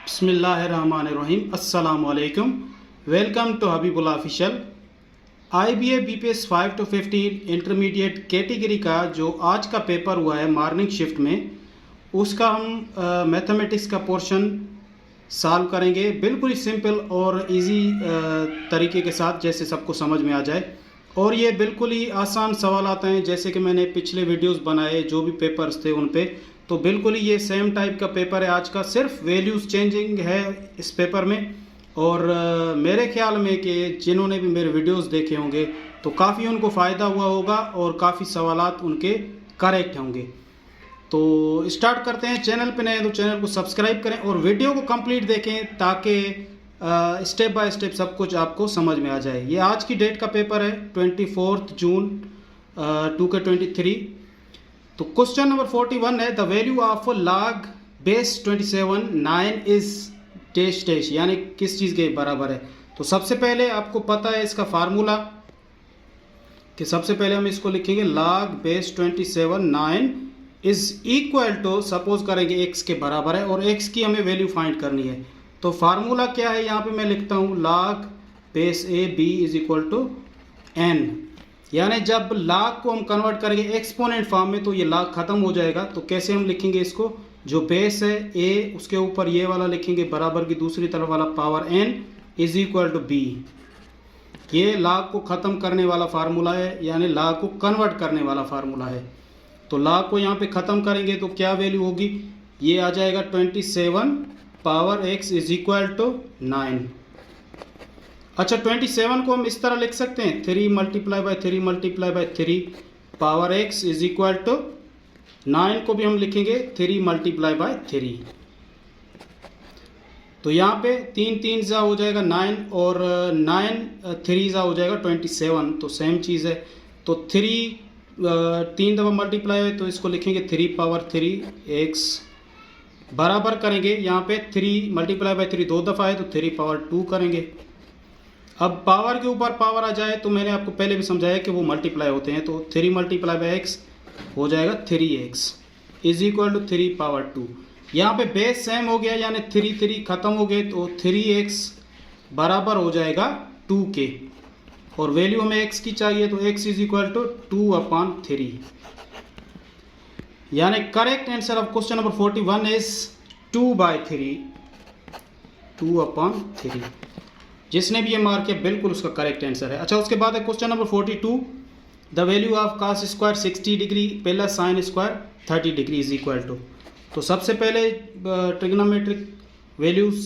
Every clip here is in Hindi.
बिस्मिल्लाहिर्रहमानिर्रहीम अस्सलामुअलैकुम। Welcome to Habibullah official. IBA BPS 5 to 15 intermediate category का जो आज का पेपर हुआ है मॉर्निंग शिफ्ट में, उसका हम मैथमेटिक्स का पोर्शन सॉल्व करेंगे बिल्कुल ही सिंपल और इजी तरीके के साथ, जैसे सबको समझ में आ जाए। और ये बिल्कुल ही आसान सवाल आते हैं, जैसे कि मैंने पिछले वीडियोस बनाए जो भी पेपर्स थे उन पे, तो बिल्कुल ही ये सेम टाइप का पेपर है आज का, सिर्फ वैल्यूज़ चेंजिंग है इस पेपर में। और मेरे ख्याल में कि जिन्होंने भी मेरे वीडियोस देखे होंगे तो काफ़ी उनको फ़ायदा हुआ होगा और काफ़ी सवालात उनके करेक्ट होंगे। तो स्टार्ट करते हैं। चैनल पे नए हैं तो चैनल को सब्सक्राइब करें और वीडियो को कंप्लीट देखें ताकि स्टेप बाय स्टेप सब कुछ आपको समझ में आ जाए। ये आज की डेट का पेपर है 24 जून 2023। तो क्वेश्चन नंबर 41 है, the value of log base 27 9 is dash dash, यानी किस चीज़ के बराबर है। तो सबसे पहले आपको पता है इसका फार्मूला कि सबसे पहले हम इसको लिखेंगे log base 27 9 is equal to, suppose करेंगे x के बराबर है और x की हमें वैल्यू फाइंड करनी है। तो फार्मूला क्या है, यहाँ पे मैं लिखता हूँ log base a b is equal to n, यानी जब log को हम कन्वर्ट करेंगे एक्सपोनेंट फॉर्म में तो ये log खत्म हो जाएगा। तो कैसे हम लिखेंगे इसको, जो बेस है a उसके ऊपर ये वाला लिखेंगे बराबर की दूसरी तरफ वाला power n is equal to b। ये log को ख़त्म करने वाला फार्मूला है, यानी log को कन्वर्ट करने वाला फार्मूला है। तो log को यहाँ पे ख़त्म करेंगे तो क्या वैल्यू होगी, ये आ जाएगा 27 power x is equal to 9। अच्छा, 27 को हम इस तरह लिख सकते हैं 3 multiply by 3 multiply by 3 power x is equal to 9 को भी हम लिखेंगे 3 मल्टीप्लाई बाय 3। तो यहाँ पे 3 3 जा हो जाएगा 9 और 9 3 जा हो जाएगा 27, तो सेम चीज़ है। तो 3 दफ़ा मल्टीप्लाई है तो इसको लिखेंगे 3 पावर 3 x बराबर करेंगे, यहाँ पे 3 मल्टीप्लाई बाय 3 दो दफ़ा है तो 3 पावर 2 करेंगे। अब पावर के ऊपर पावर आ जाए तो मैंने आपको पहले भी समझाया कि वो मल्टीप्लाई होते हैं, तो 3 मल्टीप्लाई बाय x हो जाएगा 3x is equal to 3 power 2। यहाँ पे बेस सेम हो गया, यानी 3 3 खत्म हो गए तो 3x बराबर हो जाएगा 2 के, और वैल्यू हमें x की चाहिए तो x इज इक्वल टू 2/3। यानी correct answer of question number 41 is 2/3, 2/3। जिसने भी ये मार्क किया बिल्कुल उसका करेक्ट आंसर है। अच्छा, उसके बाद है question number 42, the value of cos square 60 degree plus sine square 30 degree is equal to. तो सबसे पहले ट्रिग्नोमेट्रिक वैल्यूज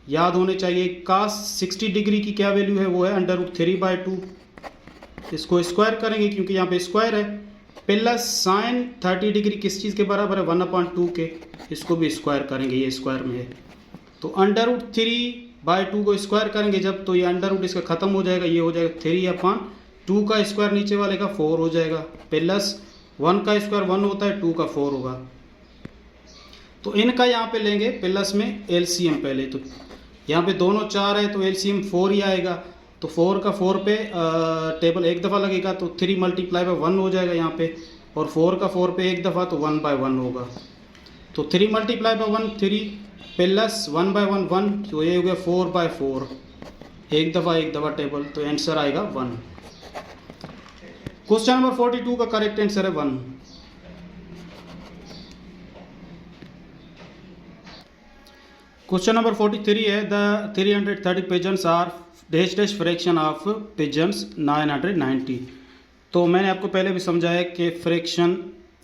याद होने चाहिए। cos 60 डिग्री की क्या वैल्यू है, वो है √3/2। इसको स्क्वायर करेंगे क्योंकि यहाँ पे स्क्वायर है, प्लस साइन 30 डिग्री किस चीज़ के बराबर है 1/2 के, इसको भी स्क्वायर करेंगे, ये स्क्वायर में है। तो √3/2 को स्क्वायर करेंगे जब, तो ये अंडर इसका खत्म हो जाएगा, ये हो जाएगा 3/2 का स्क्वायर नीचे वाले का 4 हो जाएगा, प्लस 1 का स्क्वायर 1 होता है, 2 का 4 होगा। तो इनका यहाँ पे लेंगे प्लस में एलसीएम पहले, तो यहाँ पे दोनों 4 है तो एलसीएम 4 ही आएगा। तो 4 का 4 पे टेबल एक दफ़ा लगेगा तो 3 मल्टीप्लाई बाय 1 हो जाएगा यहाँ पे, और 4 का 4 पे एक दफ़ा तो 1/1 होगा। तो 3 मल्टीप्लाई बाय 1 3 प्लस 1/1 1, तो ये हो गया 4/4, एक दफ़ा टेबल, तो आंसर आएगा 1। क्वेश्चन नंबर 42 का करेक्ट आंसर है 1। क्वेश्चन नंबर 43 है, the 330 pigeons are dash dash fraction of pigeons 990। तो मैंने आपको पहले भी समझाया कि फ्रैक्शन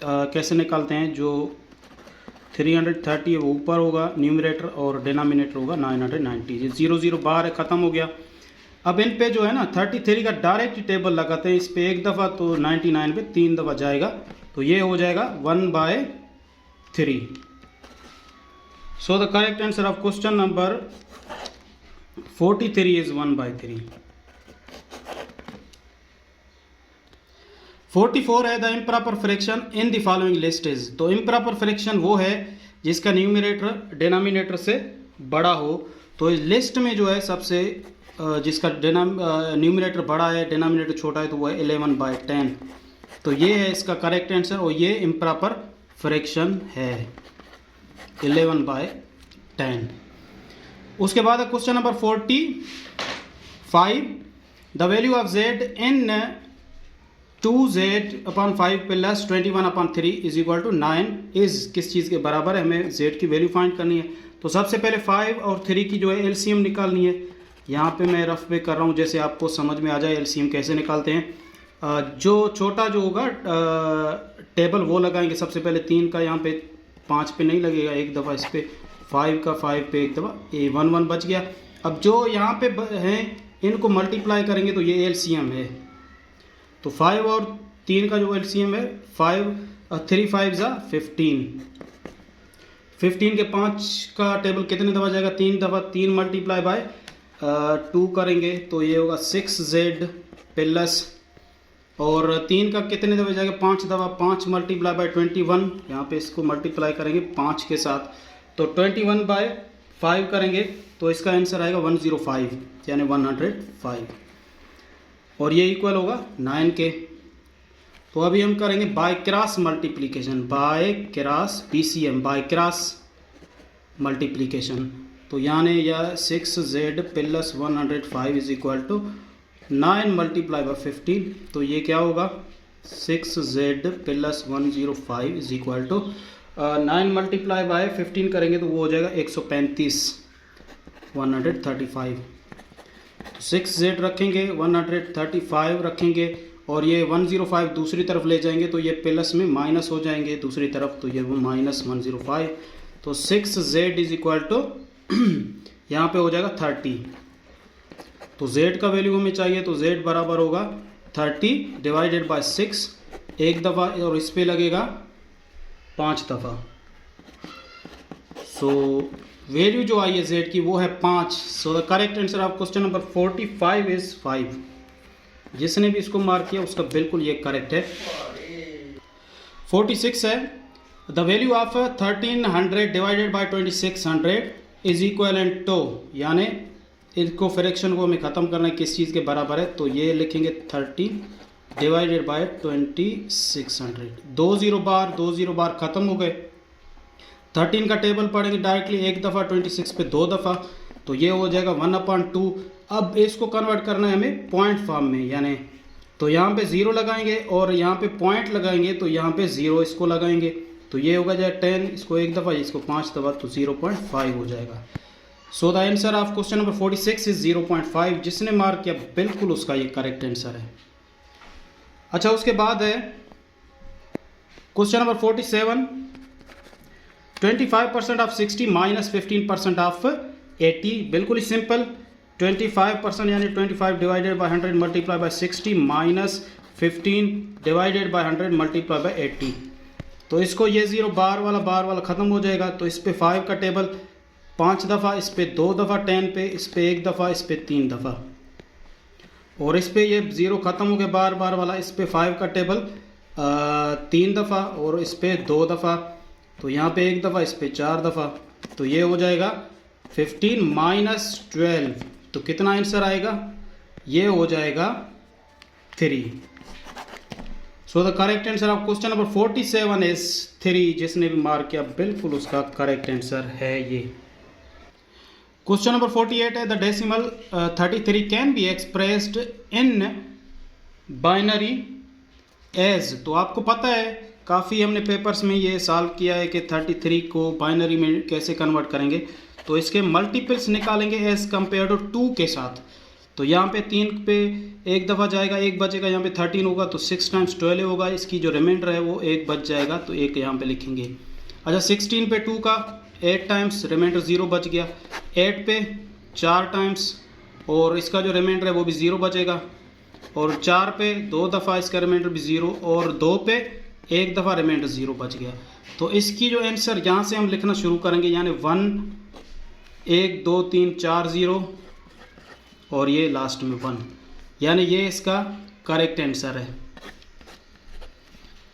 कैसे निकालते हैं। जो 330 है वो ऊपर होगा न्यूमरेटर और डिनोमिनेटर होगा 990। ये 0 0 बाहर है, ख़त्म हो गया। अब इन पे जो है ना 33 का डायरेक्ट टेबल लगाते हैं, इस पे एक दफ़ा तो 99 पे 3 दफ़ा जाएगा, तो ये हो जाएगा 1/3। So the correct answer of question number 43 is 1/3। 44 है, the improper fraction in the following list is. तो इम्प्रॉपर फ्रैक्शन वो है जिसका न्यूमरेटर डिनोमिनेटर से बड़ा हो। तो इस लिस्ट में जो है सबसे जिसका न्यूमरेटर बड़ा है डिनोमिनेटर छोटा है तो वो है 11/10। तो ये है इसका करेक्ट आंसर, और ये इम्प्रॉपर फ्रैक्शन है 11/10। उसके बाद है question number 45, the value of Z in 2z/5 plus 21/3 is equal to 9 is किस चीज़ के बराबर है, हमें z की वैल्यू फाइंड करनी है। तो सबसे पहले 5 और 3 की जो है एलसीएम निकालनी है। यहाँ पे मैं रफ पे कर रहा हूँ जैसे आपको समझ में आ जाए एलसीएम कैसे निकालते हैं। जो छोटा जो होगा टेबल वो लगाएंगे सबसे पहले। 3 का यहाँ पे 5 पे नहीं लगेगा, एक दफ़ा इस पर 5 का 5 पे एक दफ़ा, ये 1 1 बच गया। अब जो यहाँ पे हैं इनको मल्टीप्लाई करेंगे तो ये एलसीएम है। तो 5 और 3 का जो एलसीएम है 3 5 15, 15 के 5 का टेबल कितने दफ़ा जाएगा, 3 दफ़ा। 3 मल्टीप्लाई बाय 2 करेंगे तो ये होगा 6z प्लस, और 3 का कितने दफ़ा जाएगा, 5 दफ़ा। 5 मल्टीप्लाई बाय 21, यहाँ पे इसको मल्टीप्लाई करेंगे 5 के साथ तो 21 बाय 5 करेंगे तो इसका आंसर आएगा 105 यानी 105, और ये इक्वल होगा 9 के। तो अभी हम करेंगे by cross multiplication, by cross BCM, by cross multiplication. तो यानी यह 6z plus 105 is equal to 9 multiply by 15, तो ये क्या होगा 6z plus 105 is equal to 9 multiply by 15 करेंगे तो वो हो जाएगा 135 135। 6z रखेंगे 135 रखेंगे और ये 105 दूसरी तरफ ले जाएंगे तो ये प्लस में माइनस हो जाएंगे दूसरी तरफ, तो ये वो माइनस 105। तो 6z इज इक्वल टू यहाँ पे हो जाएगा 30। तो z का वैल्यू हमें चाहिए तो z बराबर होगा 30 डिवाइडेड बाय 6, एक दफ़ा, और इस पे लगेगा 5 दफ़ा। सो वैल्यू जो आई है z की वो है 5। So the correct answer of question number 45 is 5। जिसने भी इसको मार्क किया उसका बिल्कुल ये करेक्ट है। 46 है, the value of 1300 divided by 2600 is equal to, यानी इसको फ्रैक्शन को हमें ख़त्म करना है किस चीज़ के बराबर है, तो ये लिखेंगे 30 डिवाइडेड बाय 2600। 2 0 बार ख़त्म हो गए। 13 का टेबल पढ़ेंगे डायरेक्टली एक दफ़ा, 26 पे 2 दफ़ा, तो ये हो जाएगा 1/2। अब इसको कन्वर्ट करना है हमें पॉइंट फॉर्म में, यानी तो यहाँ पे 0 लगाएंगे और यहाँ पे पॉइंट लगाएंगे तो यहाँ पे 0 इसको लगाएंगे तो ये होगा जाए 10, इसको एक दफ़ा, इसको 5 दफ़ा, तो 0.5 हो जाएगा। So the answer of question number 46 is 0.5। जिसने मार्क किया बिल्कुल उसका ये करेक्ट आंसर है। अच्छा, उसके बाद है question number 47, 25% of 60 minus 15% of 80। बिल्कुल ही सिंपल, 25% यानी 25 divided by 100 multiply by 60 minus 15 divided by 100 multiply by 80। तो इसको ये 0 बार वाला ख़त्म हो जाएगा। तो इस पे 5 का टेबल 5 दफ़ा, इस पे 2 दफ़ा 10 पे, इस पे 1 दफ़ा, इस पे 3 दफ़ा, और इस पे ये 0 ख़त्म हो गया बार वाला। इस पे 5 का टेबल 3 दफ़ा और इस पे 2 दफ़ा, तो यहाँ पे 1 दफ़ा, इस पे 4 दफ़ा, तो ये हो जाएगा 15 माइनस 12। तो कितना आंसर आएगा, ये हो जाएगा 3। So the correct answer of question number 47 is 3। जिसने भी मार्क किया बिल्कुल उसका करेक्ट आंसर है ये। क्वेश्चन नंबर 48 है, the decimal 33 can be expressed in binary as. तो आपको पता है काफ़ी हमने पेपर्स में ये सॉल्व किया है कि 33 को बाइनरी में कैसे कन्वर्ट करेंगे। तो इसके मल्टीपल्स निकालेंगे एज कम्पेयर टू 2 के साथ। तो यहाँ पे 3 पे एक दफ़ा जाएगा, एक बचेगा, यहाँ पे 13 होगा तो 6 टाइम्स 12 होगा। इसकी जो रिमाइंडर है वो 1 बच जाएगा तो 1 यहाँ पे लिखेंगे। अच्छा, 16 पे 2 का 8 टाइम्स, रिमाइंडर 0 बच गया। 8 पे 4 टाइम्स और इसका जो रिमाइंडर है वो भी 0 बचेगा, और 4 पे 2 दफ़ा इसका रिमाइंडर भी 0, और 2 पे 1 दफ़ा रिमाइंडर 0 बच गया। तो इसकी जो आंसर यहाँ से हम लिखना शुरू करेंगे, यानी 1 1 2 3 4 0 और ये लास्ट में 1, यानी ये इसका करेक्ट आंसर है।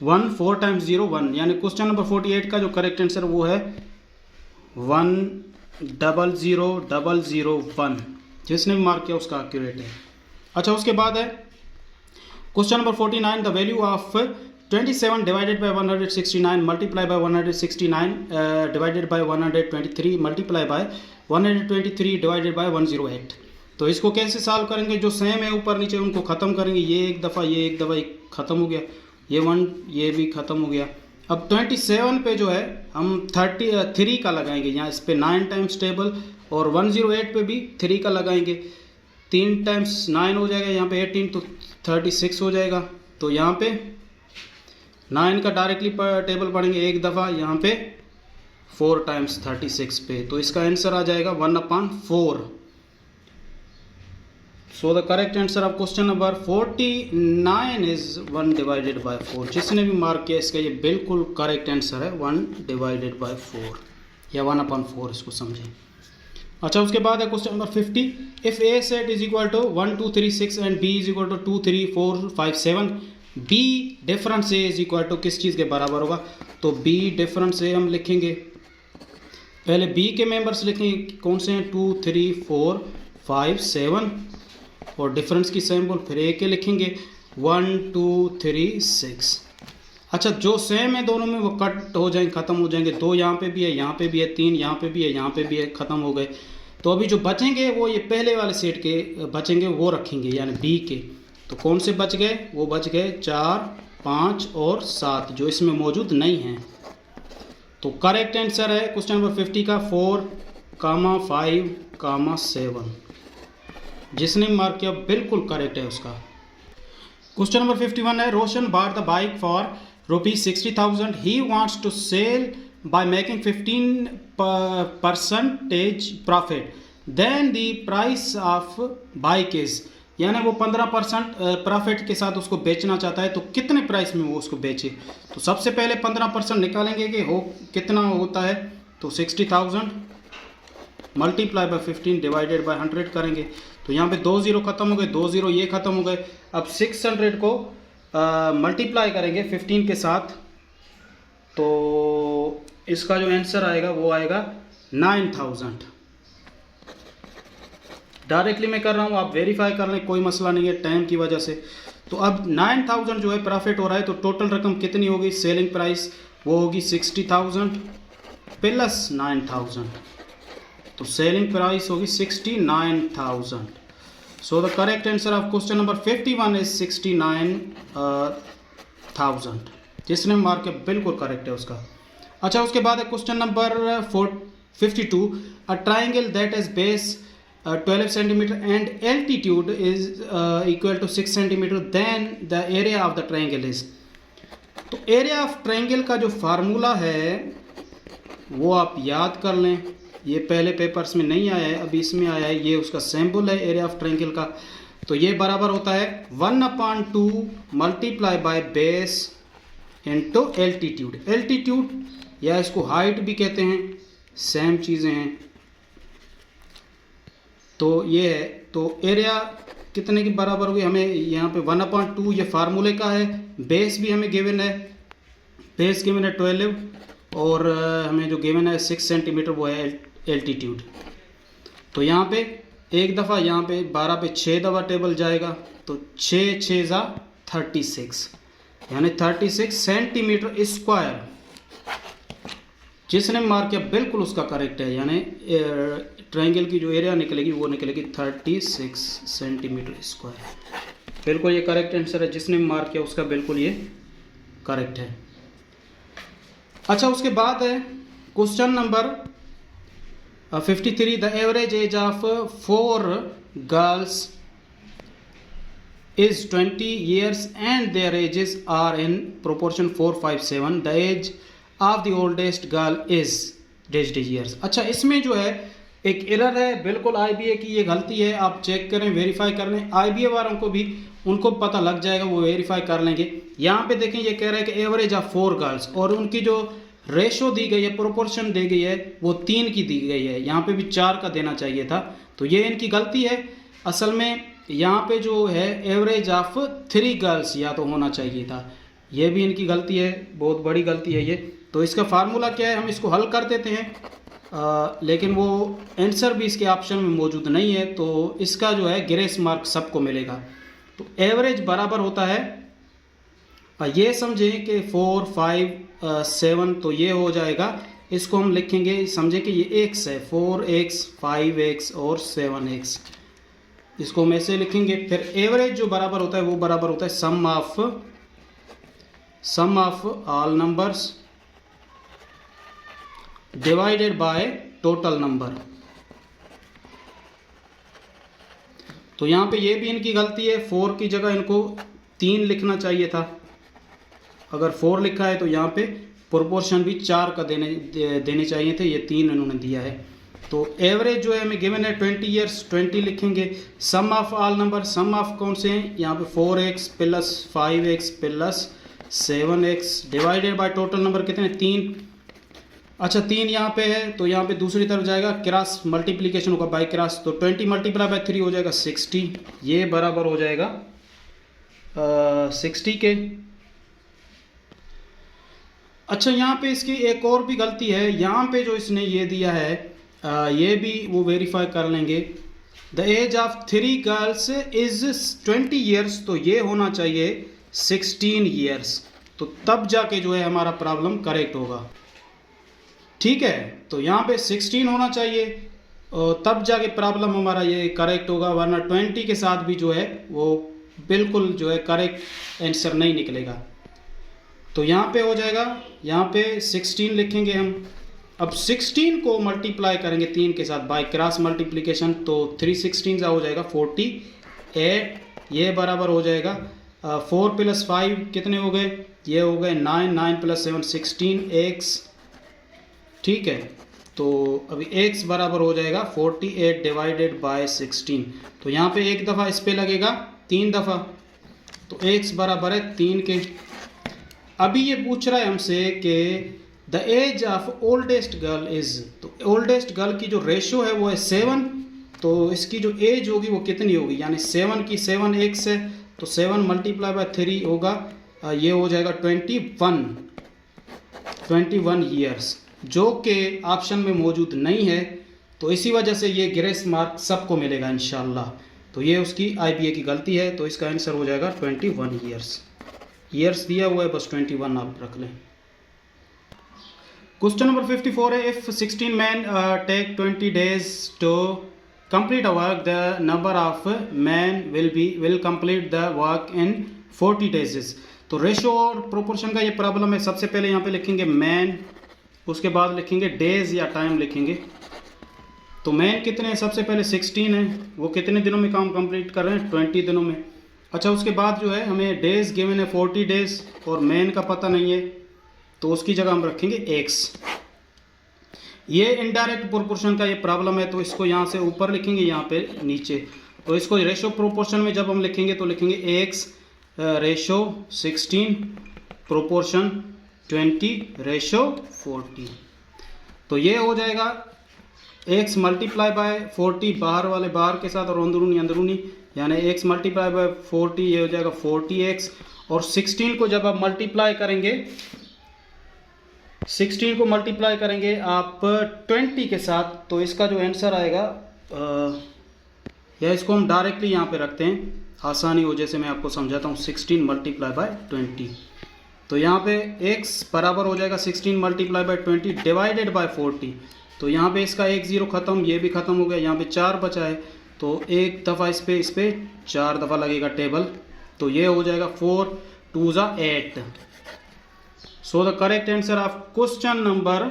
1 4 टाइम्स 0 1, यानी क्वेश्चन नंबर 48 का जो करेक्ट आंसर वो है 1 0 0 0 0 1। जिसने भी मार्क किया उसका एक्यूरेट है। अच्छा, उसके बाद है question number 49, the value of 27 divided by 169 multiply by 169 divided by 123 multiply by 123 divided by 108। तो इसको कैसे सॉल्व करेंगे? जो सेम है ऊपर नीचे उनको ख़त्म करेंगे। ये एक दफ़ा ख़त्म हो गया, ये 1 ये भी ख़त्म हो गया। अब 27 पे जो है हम 33 का लगाएंगे, यहाँ इस पे 9 टाइम्स टेबल, और 108 पे भी 3 का लगाएंगे। 3 टाइम्स 9 हो जाएगा, यहाँ पे 18 तो 36 हो जाएगा। तो यहाँ पे 9 का डायरेक्टली टेबल पढ़ेंगे एक दफ़ा, यहाँ पे 4 टाइम्स 36 पे, तो इसका आंसर आ जाएगा 1/4। So the correct answer of question number 49 is 1 divided by 4। जिसने भी मार्क किया इसका ये बिल्कुल करेक्ट आंसर है 1 डिवाइडेड बाय 4 या 1/4, इसको समझें। अच्छा, उसके बाद है question number 50। If A set is equal to 1 2 3 6 and B is equal to 2 3 4 5 7, B difference A is equal to किस चीज़ के बराबर होगा? तो बी डिफरेंस ए हम लिखेंगे, पहले बी के मेंबर्स लिखेंगे कौन से हैं, 2 3 4 5 7, और डिफरेंस की सिंबल फिर ए के लिखेंगे 1 2 3 6। अच्छा, जो सेम है दोनों में वो कट हो जाएंगे, ख़त्म हो जाएंगे। 2 यहाँ पे भी है, यहाँ पे भी है, 3 यहाँ पे भी है, यहाँ पे भी है, ख़त्म हो गए। तो अभी जो बचेंगे वो ये पहले वाले सेट के बचेंगे, वो रखेंगे, यानी बी के। तो कौन से बच गए? वो बच गए 4 5 और 7, जो इसमें मौजूद नहीं हैं। तो करेक्ट आंसर है क्वेश्चन नंबर 50 का 4, 5, 7। जिसने मार्क किया बिल्कुल करेक्ट है उसका। क्वेश्चन नंबर 51 है, रोशन bought the bike for ₹60,000. He wants to sell by making 15% profit. Then the price of bike is, यानी वो 15% प्रॉफिट के साथ उसको बेचना चाहता है। तो कितने प्राइस में वो उसको बेचे? तो सबसे पहले 15% निकालेंगे कि हो कितना होता है। तो 60,000 मल्टीप्लाई बाय 15 डिवाइडेड बाय 100 करेंगे। तो यहाँ पे 2 0 खत्म हो गए, 2 0 ये खत्म हो गए। अब 600 को मल्टीप्लाई करेंगे 15 के साथ, तो इसका जो आंसर आएगा वो आएगा 9000। डायरेक्टली मैं कर रहा हूँ, आप वेरीफाई कर लें, कोई मसला नहीं है टाइम की वजह से। तो अब 9000 जो है प्रॉफिट हो रहा है, तो टोटल रकम कितनी होगी? सेलिंग प्राइस वो होगी 60,000 प्लस 9000, तो सेलिंग प्राइस होगी 69,000। So the correct answer of question number 51 is 69,000। जिसने मार्क किया बिल्कुल करेक्ट है उसका। अच्छा, उसके बाद है question number 52। A triangle that is base 12 centimeter and altitude is equal to 6 centimeter, then the area of the triangle is. तो एरिया ऑफ ट्राइंगल का जो फार्मूला है वो आप याद कर लें, ये पहले पेपर्स में नहीं आया है, अभी इसमें आया है। ये उसका सिंबल है एरिया ऑफ ट्रायंगल का। तो ये बराबर होता है 1/2 multiply by base into altitude. Altitude या इसको हाइट भी कहते हैं, सेम चीज़ें हैं। तो ये है, तो एरिया कितने के बराबर होगी? हमें यहाँ पे 1/2 ये फार्मूले का है, बेस भी हमें गिवन है, बेस गिवन है 12, और हमें जो गिवन है 6 सेंटीमीटर वो है एल्टीट्यूड। तो यहाँ पे एक दफ़ा, यहाँ पे 12 पे 6 दफ़ा टेबल जाएगा, तो 6 6 जा 36, यानी 36 सेंटीमीटर स्क्वायर। जिसने मार्क किया बिल्कुल उसका करेक्ट है, यानी ट्रायंगल की जो एरिया निकलेगी वो निकलेगी 36 सेंटीमीटर स्क्वायर। बिल्कुल ये करेक्ट आंसर है, जिसने मार्क किया उसका बिल्कुल ये करेक्ट है। अच्छा, उसके बाद है question number 53। The average age of 4 girls is 20 years and their ages are in proportion 4 5 7. The age of the oldest girl is dash years. अच्छा, इसमें जो है एक एरर है, बिल्कुल IBA की ये गलती है, आप चेक करें, वेरीफाई कर लें। IBA वालों को भी उनको पता लग जाएगा, वो वेरीफाई कर लेंगे। यहाँ पे देखें, ये कह रहा है कि एवरेज ऑफ 4 गर्ल्स, और उनकी जो रेशो दी गई है, प्रोपोर्शन दी गई है, वो 3 की दी गई है। यहाँ पे भी 4 का देना चाहिए था, तो ये इनकी गलती है। असल में यहाँ पे जो है एवरेज ऑफ 3 गर्ल्स या तो होना चाहिए था, ये भी इनकी गलती है, बहुत बड़ी गलती है ये। तो इसका फार्मूला क्या है, हम इसको हल कर देते हैं, लेकिन वो आंसर भी इसके ऑप्शन में मौजूद नहीं है, तो इसका जो है ग्रेस मार्क सबको मिलेगा। तो एवरेज बराबर होता है ये समझें कि 4, 5, 7 तो ये हो जाएगा, इसको हम लिखेंगे, समझें कि ये x है, 4x, 5x और 7x, इसको हम ऐसे लिखेंगे। फिर एवरेज जो बराबर होता है वो बराबर होता है sum of all numbers divided by total number. तो यहाँ पे ये भी इनकी गलती है, 4 की जगह इनको 3 लिखना चाहिए था। अगर 4 लिखा है तो यहाँ पे प्रोपोर्शन भी 4 का देने चाहिए थे, ये 3 इन्होंने दिया है। तो एवरेज जो है हमें गिवन है 20 ईयर्स, 20 लिखेंगे। Sum of all number, sum of कौन से हैं, यहाँ पे 4x plus 5x plus 7x divided by total number कितने, 3। अच्छा 3 यहाँ पे है तो यहाँ पे दूसरी तरफ जाएगा, क्रॉस मल्टीप्लीकेशन होगा बाय क्रॉस, तो 20 मल्टीप्लाई बाय 3 हो जाएगा 60, ये बराबर हो जाएगा 60 के। अच्छा यहाँ पे इसकी एक और भी गलती है, यहाँ पे जो इसने ये दिया है ये भी वो वेरीफाई कर लेंगे। The age of 3 girls is 20 years, तो ये होना चाहिए 16 ईयर्स, तो तब जाके जो है हमारा प्रॉब्लम करेक्ट होगा। ठीक है, तो यहाँ पे 16 होना चाहिए और तब जाके प्रॉब्लम हमारा ये करेक्ट होगा, वरना 20 के साथ भी जो है वो बिल्कुल जो है करेक्ट आंसर नहीं निकलेगा। तो यहाँ पे हो जाएगा, यहाँ पे 16 लिखेंगे हम। अब 16 को मल्टीप्लाई करेंगे 3 के साथ बाय क्रॉस मल्टीप्लिकेशन, तो 3 16 हो जाएगा 48, ये बराबर हो जाएगा 4 प्लस 5 कितने हो गए, ये हो गए 9, 9 प्लस 7 16x। ठीक है, तो अभी x बराबर हो जाएगा 48 डिवाइडेड बाय 16, तो यहाँ पे एक दफ़ा इस पे लगेगा 3 दफ़ा, तो x बराबर है 3 के। अभी ये पूछ रहा है हमसे कि the age of oldest girl is, तो ओल्डेस्ट गर्ल की जो रेशो है वो है 7, तो इसकी जो एज होगी वो कितनी होगी, यानी 7 की 7x है, तो 7 मल्टीप्लाई बाय 3 होगा, ये हो जाएगा 21 ईयर्स, जो कि ऑप्शन में मौजूद नहीं है, तो इसी वजह से ये ग्रेस मार्क सबको मिलेगा इंशाल्लाह। तो ये उसकी IBA की गलती है, तो इसका आंसर हो जाएगा 21 ईयर्स दिया हुआ है, बस 21 आप रख लें। क्वेश्चन नंबर 54 है, if 16 man take 20 days to complete a work, the number of man will complete the work in 40 days। तो रेशो और प्रोपोर्शन का ये प्रॉब्लम है। सबसे पहले यहाँ पे लिखेंगे मैन, उसके बाद लिखेंगे डेज या टाइम लिखेंगे। तो मैन कितने हैं, सबसे पहले 16 है, वो कितने दिनों में काम कंप्लीट कर रहे हैं, 20 दिनों में। अच्छा उसके बाद जो है हमें डेज गिवन है 40 days और मैन का पता नहीं है, तो उसकी जगह हम रखेंगे x। ये इनडायरेक्ट प्रोपोर्शन का ये प्रॉब्लम है, तो इसको यहाँ से ऊपर लिखेंगे, यहाँ पे नीचे। तो इसको रेशो प्रोपोर्शन में जब हम लिखेंगे तो लिखेंगे x रेशो 16 प्रोपोर्शन 20 रेशो 40। तो ये हो जाएगा x मल्टीप्लाई बाय 40, बाहर वाले बाहर के साथ और अंदरूनी अंदरूनी, यानी x मल्टीप्लाई बाय 40, ये हो जाएगा 40x। और 16 को जब आप मल्टीप्लाई करेंगे, 16 को मल्टीप्लाई करेंगे आप 20 के साथ, तो इसका जो आंसर आएगा, या इसको हम डायरेक्टली यहाँ पे रखते हैं आसानी हो, जैसे मैं आपको समझाता हूँ, 16 मल्टीप्लाई बाय 20। तो यहाँ पे x बराबर हो जाएगा 16 मल्टीप्लाई बाय 20 डिवाइडेड बाय 40। तो यहाँ पे इसका 1 0 ख़त्म, ये भी ख़त्म हो गया, यहाँ पे 4 बचा है, तो एक दफ़ा इस पे 4 दफ़ा लगेगा टेबल, तो ये हो जाएगा 4 2 8। So the correct answer of question number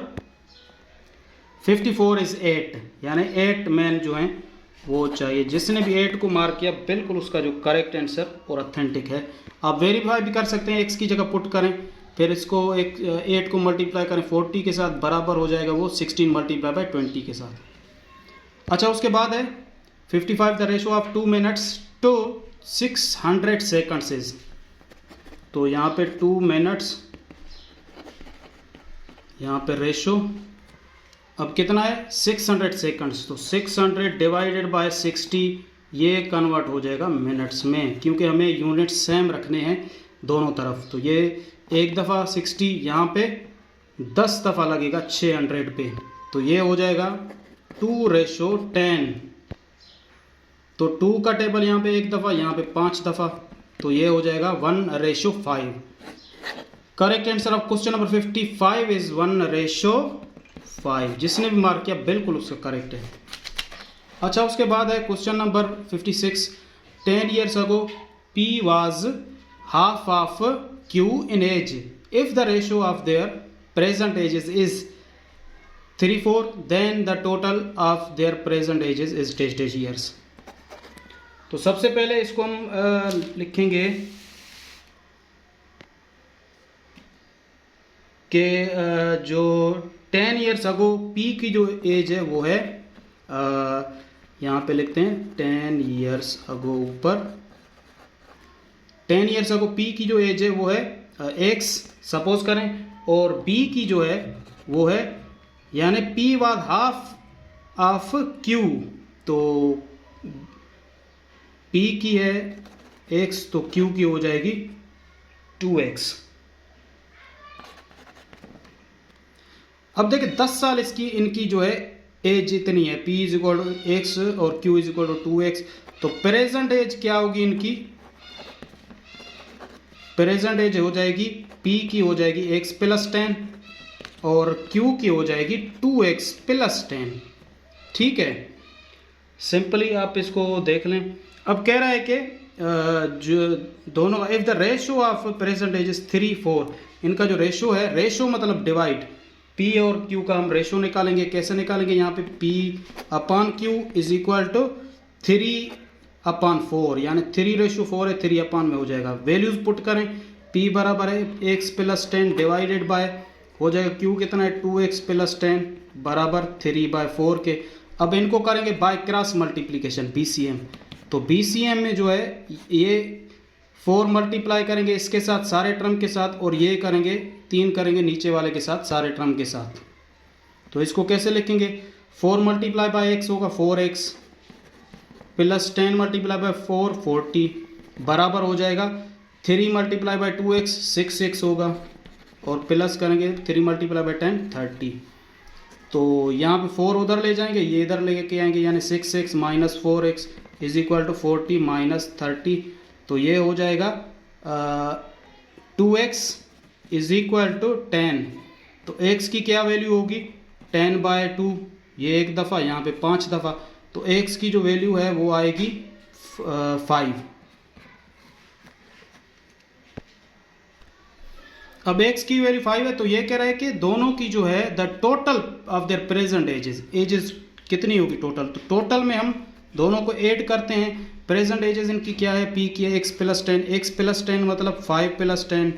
54 is 8, यानी 8 मैन जो हैं वो चाहिए। जिसने भी 8 को मार्क किया बिल्कुल उसका जो करेक्ट आंसर और ऑथेंटिक है। आप वेरीफाई भी कर सकते हैं, x की जगह पुट करें, फिर इसको 8 को मल्टीप्लाई करें 40 के साथ, बराबर हो जाएगा वो 16 मल्टीप्लाई बाय 20 के साथ। अच्छा उसके बाद है 55 the ratio of 2 minutes to 600 seconds is. तो यहाँ पे 2 minutes, यहाँ पे रेशो अब कितना है 600 seconds, तो 600 डिवाइडेड बाय 60, ये कन्वर्ट हो जाएगा मिनट्स में, क्योंकि हमें यूनिट सेम रखने हैं दोनों तरफ। तो ये एक दफ़ा 60, यहाँ पे 10 दफ़ा लगेगा 600 पे, तो ये हो जाएगा 2:10। तो 2 का टेबल यहाँ पे एक दफ़ा, यहाँ पे 5 दफ़ा, तो ये हो जाएगा 1:5। Correct answer of question number 55 is 1:5। जिसने भी मार्क किया बिल्कुल उसका करेक्ट है। अच्छा, उसके बाद है question number 56। 10 years ago P was half of Q in age. If the ratio of their present ages is 3:4, then the total of their present ages is dash years. तो सबसे पहले इसको हम लिखेंगे कि जो 10 years ago P की जो एज है वो है, यहाँ पे लिखते हैं 10 years ago ऊपर। 10 years ago P की जो एज है वो है X सपोज करें, और B की जो है वो है, यानी P was half of Q, तो P की है X तो Q की हो जाएगी 2X। अब देखिए 10 साल इसकी इनकी जो है एज इतनी है, P is equal to X और Q is equal to 2X। तो प्रेजेंट एज क्या होगी इनकी? प्रेजेंट एज हो जाएगी P की हो जाएगी X प्लस 10 और Q की हो जाएगी 2X प्लस 10। ठीक है, सिंपली आप इसको देख लें। अब कह रहा है कि जो दोनों, if the ratio of present age is 3:4, इनका जो रेशियो है, रेशियो मतलब डिवाइड, P और Q का हम रेशियो निकालेंगे। कैसे निकालेंगे? यहाँ पे P upon Q is equal to 3/4, यानी 3:4 है, 3 अपॉन में हो जाएगा। वैल्यूज पुट करें, P बराबर है X प्लस 10 डिवाइडेड बाय हो जाएगा Q कितना है 2X प्लस 10 बराबर 3/4 के। अब इनको करेंगे बाय क्रॉस मल्टीप्लीकेशन BCM। तो BCM में जो है ये 4 मल्टीप्लाई करेंगे इसके साथ सारे टर्म के साथ, और ये करेंगे 3 करेंगे नीचे वाले के साथ सारे टर्म के साथ। तो इसको कैसे लिखेंगे? 4 मल्टीप्लाई बाय x होगा 4x प्लस 10 मल्टीप्लाई बाय 4 40 बराबर हो जाएगा 3 मल्टीप्लाई बाय 2x 6x होगा, और प्लस करेंगे 3 मल्टीप्लाई बाय 10 30। तो यहाँ पे 4 उधर ले जाएंगे, ये इधर लेके आएंगे, यानी 6x minus 4x is equal to 40 minus 30। तो ये हो जाएगा 2x इज इक्वल टू 10। तो x की क्या वैल्यू होगी? 10/2, ये एक दफ़ा, यहाँ पे 5 दफ़ा, तो x की जो वैल्यू है वो आएगी 5। अब x की वैल्यू 5 है, तो ये कह रहा है कि दोनों की जो है the total of their present ages कितनी होगी टोटल। तो टोटल में हम दोनों को ऐड करते हैं। प्रेजेंट एजेस इनकी क्या है? P की है x प्लस 10, x प्लस 10 मतलब 5 प्लस 10,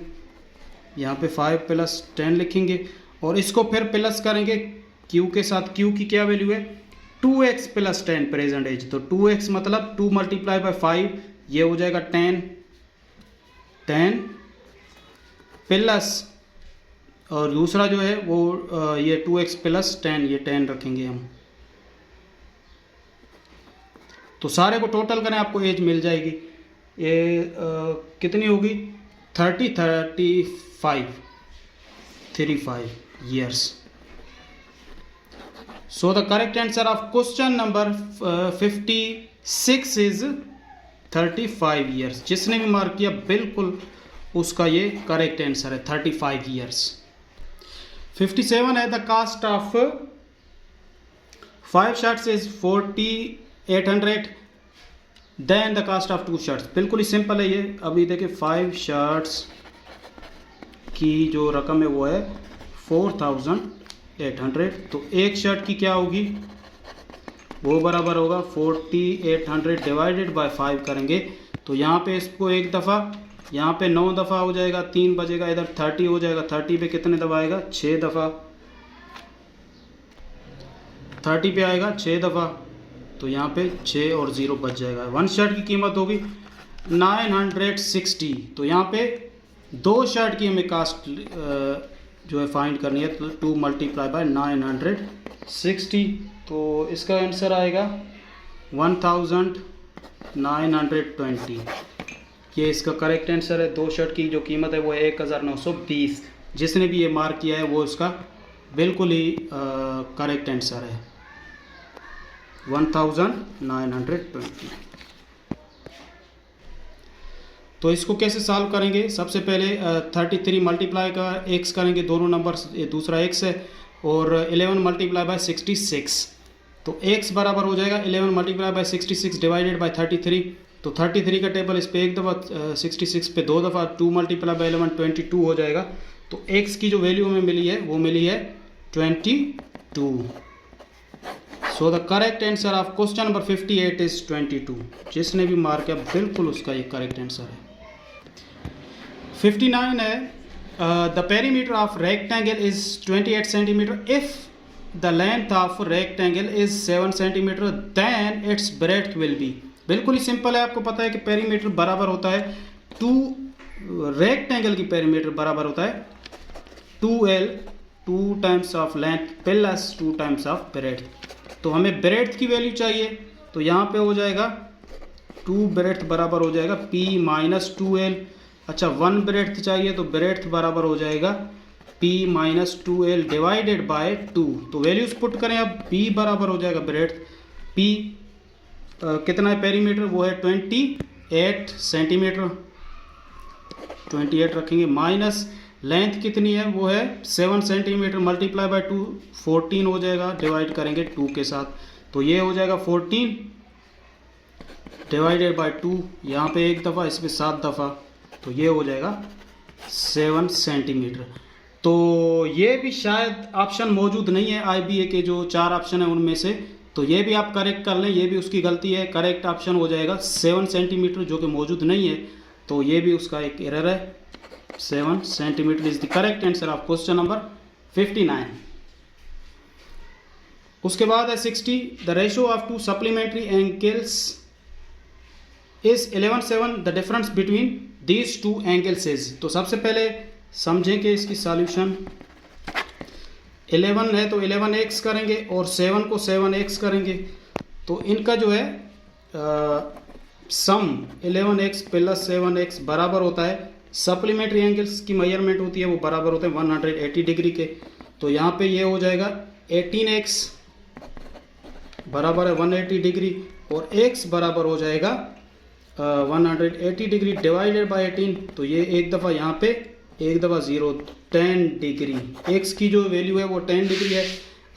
यहाँ पे 5 प्लस 10 लिखेंगे, और इसको फिर प्लस करेंगे Q के साथ। Q की क्या वैल्यू है? 2x plus 10 present as. तो 2x मतलब 2 मल्टीप्लाई बाय 5, ये हो जाएगा 10 प्लस, और दूसरा जो है वो ये 2x प्लस 10, ये 10 रखेंगे हम। तो सारे को टोटल करें, आपको एज मिल जाएगी। ये कितनी होगी? 35 years। So the correct answer of question number 56 is 35 years। जिसने भी मार्क किया बिल्कुल उसका ये करेक्ट आंसर है 35 years। 57 है the cost of 5 shirts is 4800, then the cost of 2 shirts. बिल्कुल ही सिंपल है ये। अभी देखिए 5 शर्ट्स की जो रकम है वो है 4800, तो एक शर्ट की क्या होगी? वो बराबर होगा 4800 डिवाइडेड बाय 5 करेंगे। तो यहाँ पे इसको एक दफ़ा, यहाँ पे 9 दफ़ा हो जाएगा, 3 बचेगा, इधर 30 हो जाएगा। 30 पे कितने दफ़ा आएगा? 6 दफ़ा। 30 पे आएगा 6 दफ़ा, तो यहाँ पे 6 और 0 बच जाएगा। 1 शर्ट की कीमत होगी 960। तो यहाँ पे 2 शर्ट की हमें कास्ट जो है फाइंड करनी है, तो 2 मल्टीप्लाई बाय 960। तो इसका आंसर आएगा 1920। ये इसका करेक्ट आंसर है। 2 शर्ट की जो कीमत है वो है 1920। जिसने भी ये मार्क किया है वो इसका बिल्कुल ही करेक्ट आंसर है 1920। तो इसको कैसे सॉल्व करेंगे, सबसे पहले 33 मल्टीप्लाई का x करेंगे, दोनों नंबर, दूसरा x है, और 11 मल्टीप्लाई बाय 66, तो x बराबर हो जाएगा 11 मल्टीप्लाई बाय 66 डिवाइडेड बाय 33। तो 33 का टेबल इस पे एक दफ़ा, 66 पे दो दफ़ा, 2 मल्टीप्लाई बाय 11 22 हो जाएगा। तो x की जो वैल्यू हमें मिली है वो मिली है 22। So the correct answer of question number 58 is 22। जिसने भी मार्क किया बिल्कुल उसका ये करेक्ट आंसर है। 59 है, the perimeter of rectangle is 28 centimeter if the length of rectangle is 7 centimeter then its breadth will be. बिल्कुल ही सिंपल है, आपको पता है कि पेरीमीटर बराबर होता है रेक्टेंगल की पेरीमीटर बराबर होता है 2l 2 times of length plus 2 times of breadth. तो हमें ब्रेड्थ की वैल्यू चाहिए, तो यहाँ पे हो जाएगा 2 ब्रेड्थ बराबर हो जाएगा p माइनस 2l। अच्छा 1 ब्रेड्थ चाहिए, तो ब्रेड्थ बराबर हो जाएगा p minus 2l divided by 2। तो वैल्यूज पुट करें, अब p बराबर हो जाएगा ब्रेड्थ, p कितना है पेरीमीटर, वो है 28 सेंटीमीटर, 28 रखेंगे, माइनस लेंथ कितनी है, वो है 7 सेंटीमीटर, मल्टीप्लाई बाय 2 14 हो जाएगा, डिवाइड करेंगे 2 के साथ, तो ये हो जाएगा 14 डिवाइडेड बाय 2, यहाँ पे एक दफ़ा, इसमें 7 दफ़ा, तो ये हो जाएगा 7 सेंटीमीटर। तो ये भी शायद ऑप्शन मौजूद नहीं है IBA के जो 4 ऑप्शन है उनमें से, तो ये भी आप करेक्ट कर लें, ये भी उसकी गलती है। करेक्ट ऑप्शन हो जाएगा 7 सेंटीमीटर जो कि मौजूद नहीं है, तो ये भी उसका एक एरर है। 7 centimetre is the correct answer of question number 59। उसके बाद है 60, the ratio of 2 supplementary angles is 11/7, the difference between these 2 angles is. तो सबसे पहले समझें कि इसकी सॉल्यूशन 11 है तो 11x करेंगे और 7 को 7x करेंगे, तो इनका जो है सम 11x प्लस 7x बराबर होता है, सप्लीमेंट्री एंगल्स की मेजरमेंट होती है वो बराबर होते हैं 180 डिग्री के। तो यहाँ पे ये हो जाएगा 18x बराबर है 180 डिग्री और x बराबर हो जाएगा 180 डिग्री डिवाइडेड बाय 18, तो ये एक दफ़ा यहाँ पे, एक दफ़ा 0, 10 डिग्री। x की जो वैल्यू है वो 10 डिग्री है।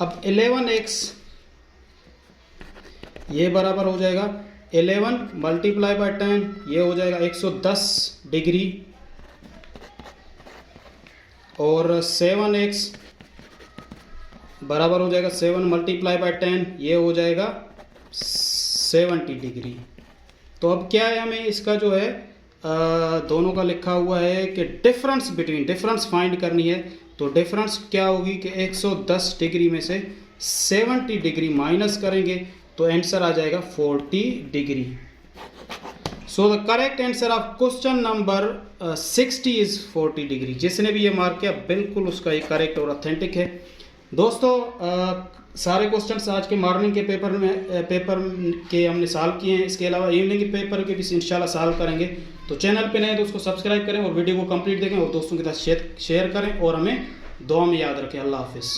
अब 11x ये बराबर हो जाएगा 11 मल्टीप्लाई बाय 10, ये हो जाएगा 110 डिग्री, और 7x बराबर हो जाएगा 7 मल्टीप्लाई बाय 10, ये हो जाएगा 70 डिग्री। तो अब क्या है, हमें इसका जो है दोनों का लिखा हुआ है कि डिफरेंस फाइंड करनी है। तो डिफरेंस क्या होगी कि 110 डिग्री में से 70 डिग्री माइनस करेंगे तो आंसर आ जाएगा 40 degree. So the correct answer of question number 60 is 40 degree. जिसने भी ये मार्क किया बिल्कुल उसका ये करेक्ट और ऑथेंटिक है। दोस्तों सारे क्वेश्चंस आज के मॉर्निंग के पेपर के हमने सॉल्व किए हैं, इसके अलावा इवनिंग के पेपर के भी इंशाल्लाह सॉल्व करेंगे। तो चैनल पे नए हैं तो उसको सब्सक्राइब करें और वीडियो को कंप्लीट देखें और दोस्तों के साथ शेयर करें और हमें दुआ में याद रखें। अल्लाह हाफिज़।